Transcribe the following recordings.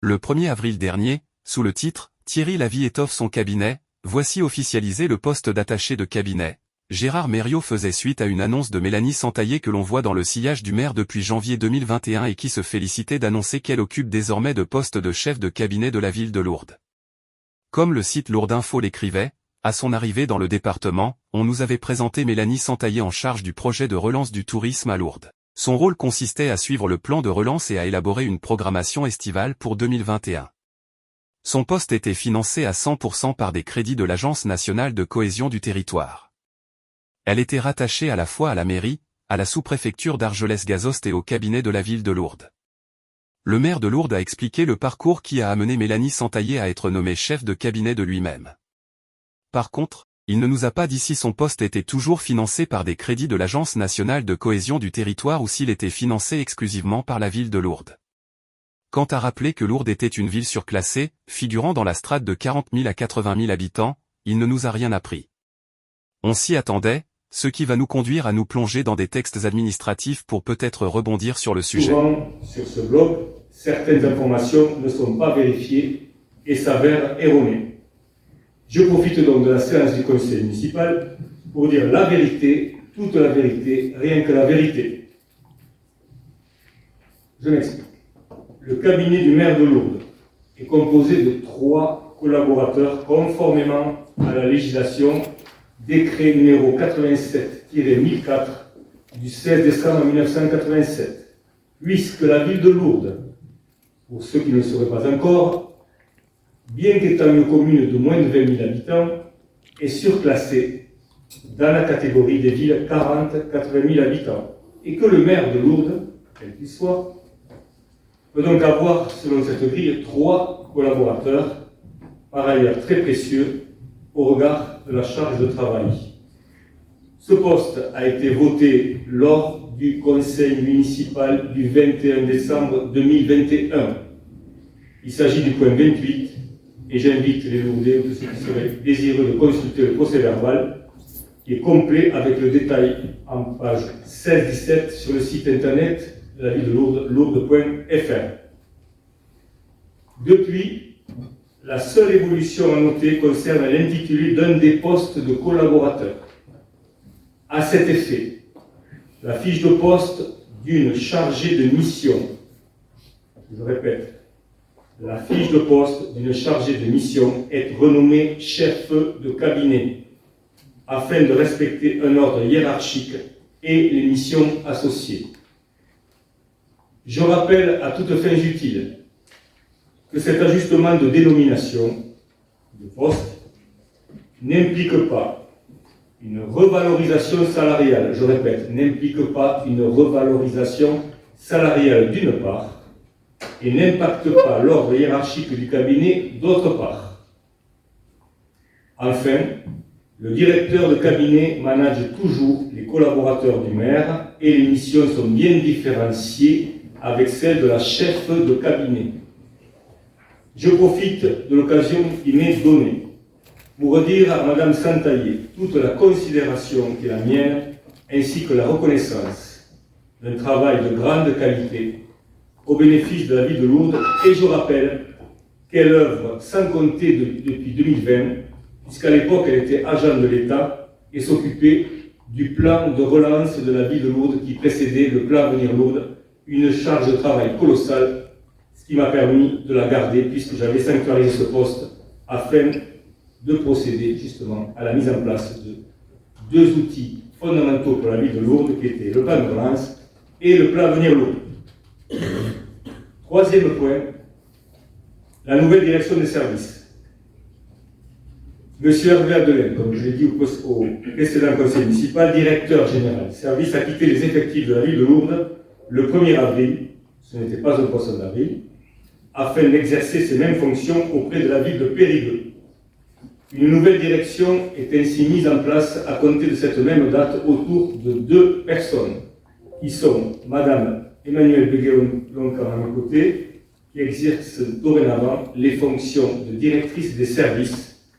Le 1er avril dernier, sous le titre « Thierry Lavie étoffe son cabinet », voici officialisé le poste d'attaché de cabinet. Gérard Mériot faisait suite à une annonce de Mélanie Santaillé que l'on voit dans le sillage du maire depuis janvier 2021 et qui se félicitait d'annoncer qu'elle occupe désormais le poste de chef de cabinet de la ville de Lourdes. Comme le site Lourdinfo l'écrivait, à son arrivée dans le département, on nous avait présenté Mélanie Santaillé en charge du projet de relance du tourisme à Lourdes. Son rôle consistait à suivre le plan de relance et à élaborer une programmation estivale pour 2021. Son poste était financé à 100% par des crédits de l'Agence nationale de cohésion du territoire. Elle était rattachée à la fois à la mairie, à la sous-préfecture d'Argelès-Gazost et au cabinet de la ville de Lourdes. Le maire de Lourdes a expliqué le parcours qui a amené Mélanie Santaillé à être nommée chef de cabinet de lui-même. Par contre, il ne nous a pas dit si son poste était toujours financé par des crédits de l'Agence nationale de cohésion du territoire ou s'il était financé exclusivement par la ville de Lourdes. Quant à rappeler que Lourdes était une ville surclassée, figurant dans la strate de 40 000 à 80 000 habitants, il ne nous a rien appris. On s'y attendait, ce qui va nous conduire à nous plonger dans des textes administratifs pour peut-être rebondir sur le sujet. Souvent, sur ce blog, certaines informations ne sont pas vérifiées et s'avèrent erronées. Je profite donc de la séance du conseil municipal pour dire la vérité, toute la vérité, rien que la vérité. Je m'explique. Le cabinet du maire de Lourdes est composé de 3 collaborateurs conformément à la législation décret numéro 87-1004 du 16 décembre 1987, puisque la ville de Lourdes, pour ceux qui ne le sauraient pas encore, bien qu'étant une commune de moins de 20 000 habitants, est surclassée dans la catégorie des villes 40-80 000 habitants, et que le maire de Lourdes, quel qu'il soit, peut donc avoir, selon cette grille, 3 collaborateurs, par ailleurs très précieux, au regard de la charge de travail. Ce poste a été voté lors du conseil municipal du 21 décembre 2021. Il s'agit du point 28, et j'invite les Lourdais ou ceux qui seraient désireux de consulter le procès-verbal, qui est complet avec le détail en page 16-17 sur le site internet de la ville de Lourdes, lourdes.fr. Depuis, la seule évolution à noter concerne l'intitulé d'un des postes de collaborateurs. À cet effet, la fiche de poste d'une chargée de mission, je répète, la fiche de poste d'une chargée de mission est renommée chef de cabinet, afin de respecter un ordre hiérarchique et les missions associées. Je rappelle à toutes fins utiles que cet ajustement de dénomination de poste n'implique pas une revalorisation salariale, je répète, n'implique pas une revalorisation salariale d'une part, et n'impacte pas l'ordre hiérarchique du cabinet d'autre part. Enfin, le directeur de cabinet manage toujours les collaborateurs du maire et les missions sont bien différenciées avec celles de la chef de cabinet. Je profite de l'occasion qui m'est donnée pour redire à Madame Santaillé toute la considération qui est la mienne ainsi que la reconnaissance d'un travail de grande qualité au bénéfice de la ville de Lourdes, et je rappelle qu'elle œuvre sans compter depuis 2020, puisqu'à l'époque elle était agent de l'État et s'occupait du plan de relance de la ville de Lourdes qui précédait le plan Avenir Lourdes, une charge de travail colossale, ce qui m'a permis de la garder puisque j'avais sanctuarisé ce poste afin de procéder justement à la mise en place de 2 outils fondamentaux pour la ville de Lourdes qui étaient le plan de relance et le plan Avenir Lourdes. Troisième point, la nouvelle direction des services. Monsieur Hervé Adelin, comme je l'ai dit au précédent conseil municipal, directeur général des services, a quitté les effectifs de la ville de Lourdes le 1er avril, ce n'était pas un poisson d'avril, afin d'exercer ces mêmes fonctions auprès de la ville de Périgueux. Une nouvelle direction est ainsi mise en place à compter de cette même date autour de 2 personnes, qui sont Madame Emmanuel Béguéon-Loncan à mes côtés, qui exerce dorénavant les fonctions de directrice des services,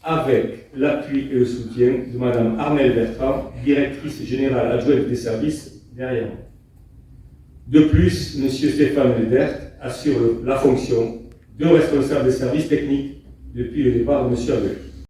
avec l'appui et le soutien de Madame Armelle Bertrand, directrice générale adjointe des services derrière moi. De plus, M. Stéphane Ledert assure la fonction de responsable des services techniques depuis le départ de M. Abel.